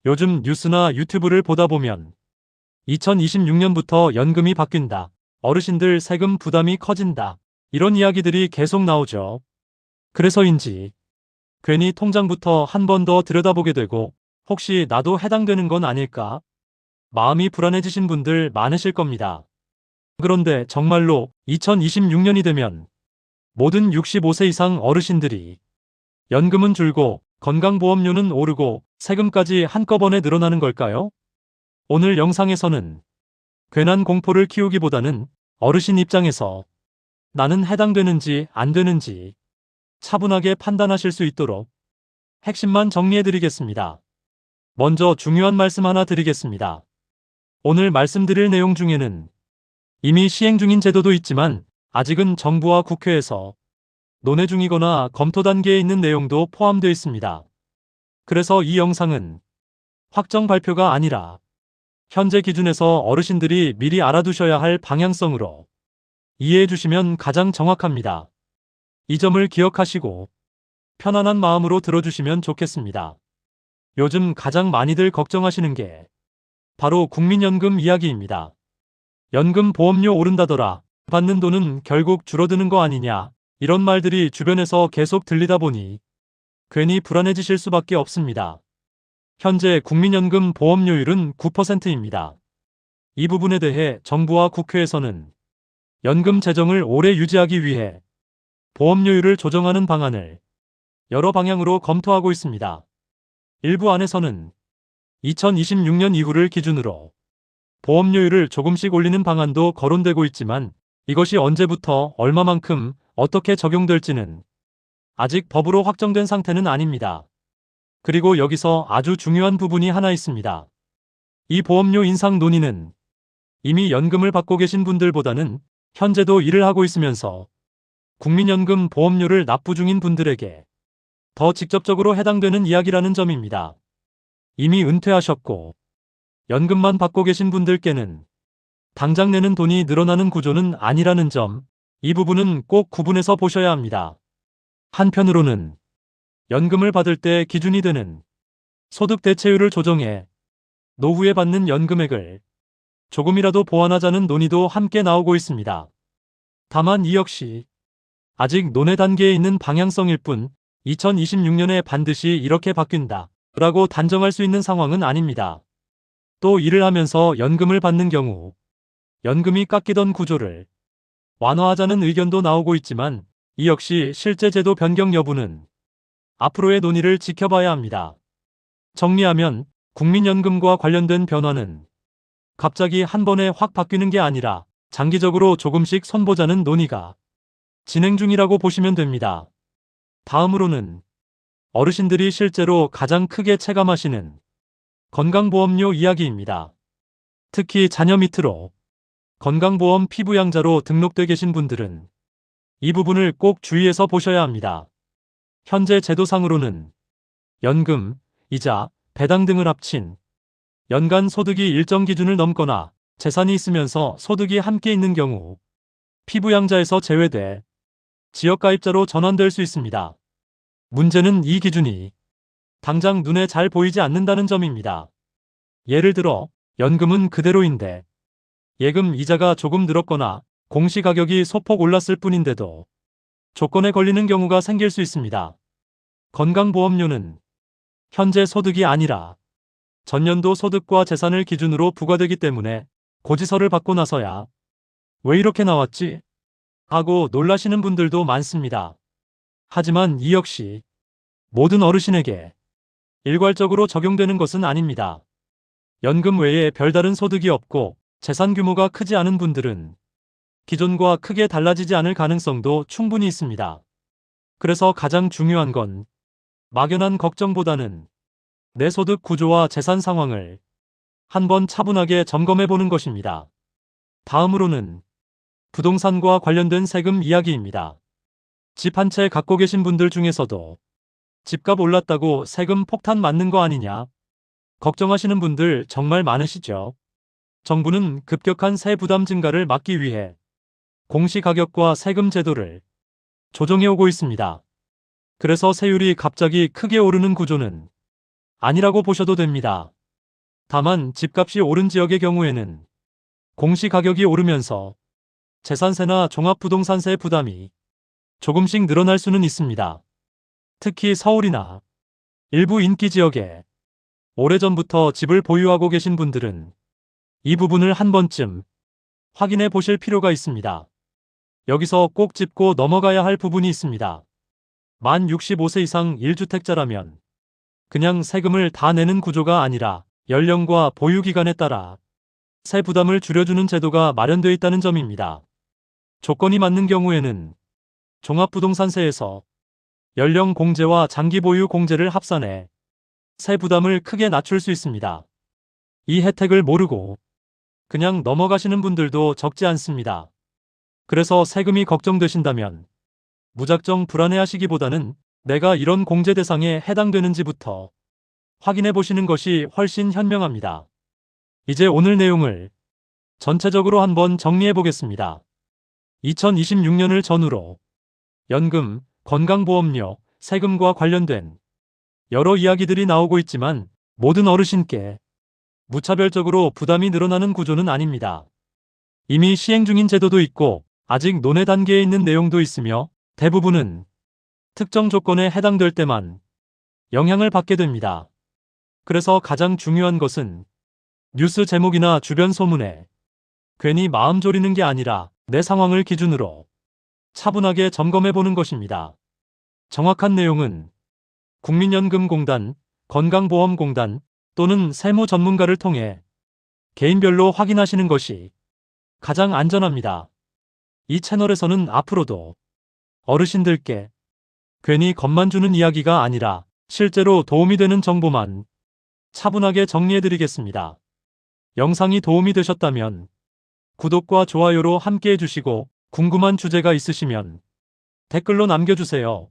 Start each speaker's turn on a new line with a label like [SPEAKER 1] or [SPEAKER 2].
[SPEAKER 1] 요즘 뉴스나 유튜브를 보다 보면 2026년부터 연금이 바뀐다. 어르신들 세금 부담이 커진다. 이런 이야기들이 계속 나오죠. 그래서인지 괜히 통장부터 한 번 더 들여다보게 되고 혹시 나도 해당되는 건 아닐까? 마음이 불안해지신 분들 많으실 겁니다. 그런데 정말로 2026년이 되면 모든 65세 이상 어르신들이 연금은 줄고 건강보험료는 오르고 세금까지 한꺼번에 늘어나는 걸까요? 오늘 영상에서는 괜한 공포를 키우기보다는 어르신 입장에서 나는 해당되는지 안 되는지 차분하게 판단하실 수 있도록 핵심만 정리해드리겠습니다. 먼저 중요한 말씀 하나 드리겠습니다. 오늘 말씀드릴 내용 중에는 이미 시행 중인 제도도 있지만 아직은 정부와 국회에서 논의 중이거나 검토 단계에 있는 내용도 포함되어 있습니다. 그래서 이 영상은 확정 발표가 아니라 현재 기준에서 어르신들이 미리 알아두셔야 할 방향성으로 이해해 주시면 가장 정확합니다. 이 점을 기억하시고 편안한 마음으로 들어주시면 좋겠습니다. 요즘 가장 많이들 걱정하시는 게 바로 국민연금 이야기입니다. 연금 보험료 오른다더라. 받는 돈은 결국 줄어드는 거 아니냐. 이런 말들이 주변에서 계속 들리다 보니 괜히 불안해지실 수밖에 없습니다. 현재 국민연금 보험료율은 9%입니다. 이 부분에 대해 정부와 국회에서는 연금 재정을 오래 유지하기 위해 보험료율을 조정하는 방안을 여러 방향으로 검토하고 있습니다. 일부 안에서는 2026년 이후를 기준으로 보험료율을 조금씩 올리는 방안도 거론되고 있지만 이것이 언제부터 얼마만큼 어떻게 적용될지는 아직 법으로 확정된 상태는 아닙니다. 그리고 여기서 아주 중요한 부분이 하나 있습니다. 이 보험료 인상 논의는 이미 연금을 받고 계신 분들보다는 현재도 일을 하고 있으면서 국민연금 보험료를 납부 중인 분들에게 더 직접적으로 해당되는 이야기라는 점입니다. 이미 은퇴하셨고 연금만 받고 계신 분들께는 당장 내는 돈이 늘어나는 구조는 아니라는 점, 이 부분은 꼭 구분해서 보셔야 합니다. 한편으로는 연금을 받을 때 기준이 되는 소득 대체율을 조정해 노후에 받는 연금액을 조금이라도 보완하자는 논의도 함께 나오고 있습니다. 다만 이 역시 아직 논의 단계에 있는 방향성일 뿐 2026년에 반드시 이렇게 바뀐다 라고 단정할 수 있는 상황은 아닙니다. 또 일을 하면서 연금을 받는 경우 연금이 깎이던 구조를 완화하자는 의견도 나오고 있지만 이 역시 실제 제도 변경 여부는 앞으로의 논의를 지켜봐야 합니다. 정리하면 국민연금과 관련된 변화는 갑자기 한 번에 확 바뀌는 게 아니라 장기적으로 조금씩 손보자는 논의가 진행 중이라고 보시면 됩니다. 다음으로는 어르신들이 실제로 가장 크게 체감하시는 건강보험료 이야기입니다. 특히 자녀 밑으로 건강보험 피부양자로 등록돼 계신 분들은 이 부분을 꼭 주의해서 보셔야 합니다. 현재 제도상으로는 연금, 이자, 배당 등을 합친 연간 소득이 일정 기준을 넘거나 재산이 있으면서 소득이 함께 있는 경우 피부양자에서 제외돼 지역가입자로 전환될 수 있습니다. 문제는 이 기준이 당장 눈에 잘 보이지 않는다는 점입니다. 예를 들어 연금은 그대로인데 예금 이자가 조금 늘었거나 공시가격이 소폭 올랐을 뿐인데도 조건에 걸리는 경우가 생길 수 있습니다. 건강보험료는 현재 소득이 아니라 전년도 소득과 재산을 기준으로 부과되기 때문에 고지서를 받고 나서야 왜 이렇게 나왔지? 하고 놀라시는 분들도 많습니다. 하지만 이 역시 모든 어르신에게 일괄적으로 적용되는 것은 아닙니다. 연금 외에 별다른 소득이 없고 재산 규모가 크지 않은 분들은 기존과 크게 달라지지 않을 가능성도 충분히 있습니다. 그래서 가장 중요한 건 막연한 걱정보다는 내 소득 구조와 재산 상황을 한번 차분하게 점검해 보는 것입니다. 다음으로는 부동산과 관련된 세금 이야기입니다. 집 한 채 갖고 계신 분들 중에서도 집값 올랐다고 세금 폭탄 맞는 거 아니냐? 걱정하시는 분들 정말 많으시죠? 정부는 급격한 세 부담 증가를 막기 위해 공시가격과 세금 제도를 조정해 오고 있습니다. 그래서 세율이 갑자기 크게 오르는 구조는 아니라고 보셔도 됩니다. 다만 집값이 오른 지역의 경우에는 공시가격이 오르면서 재산세나 종합부동산세 부담이 조금씩 늘어날 수는 있습니다. 특히 서울이나 일부 인기 지역에 오래전부터 집을 보유하고 계신 분들은 이 부분을 한 번쯤 확인해 보실 필요가 있습니다. 여기서 꼭 짚고 넘어가야 할 부분이 있습니다. 만 65세 이상 1주택자라면 그냥 세금을 다 내는 구조가 아니라 연령과 보유기간에 따라 세 부담을 줄여주는 제도가 마련되어 있다는 점입니다. 조건이 맞는 경우에는 종합부동산세에서 연령 공제와 장기 보유 공제를 합산해 세 부담을 크게 낮출 수 있습니다. 이 혜택을 모르고 그냥 넘어가시는 분들도 적지 않습니다. 그래서 세금이 걱정되신다면 무작정 불안해하시기보다는 내가 이런 공제 대상에 해당되는지부터 확인해 보시는 것이 훨씬 현명합니다. 이제 오늘 내용을 전체적으로 한번 정리해 보겠습니다. 2026년을 전후로 연금, 건강보험료, 세금과 관련된 여러 이야기들이 나오고 있지만 모든 어르신께 무차별적으로 부담이 늘어나는 구조는 아닙니다. 이미 시행 중인 제도도 있고 아직 논의 단계에 있는 내용도 있으며 대부분은 특정 조건에 해당될 때만 영향을 받게 됩니다. 그래서 가장 중요한 것은 뉴스 제목이나 주변 소문에 괜히 마음 졸이는 게 아니라 내 상황을 기준으로 차분하게 점검해 보는 것입니다. 정확한 내용은 국민연금공단, 건강보험공단 또는 세무 전문가를 통해 개인별로 확인하시는 것이 가장 안전합니다. 이 채널에서는 앞으로도 어르신들께 괜히 겁만 주는 이야기가 아니라 실제로 도움이 되는 정보만 차분하게 정리해드리겠습니다. 영상이 도움이 되셨다면 구독과 좋아요로 함께 해주시고 궁금한 주제가 있으시면 댓글로 남겨주세요.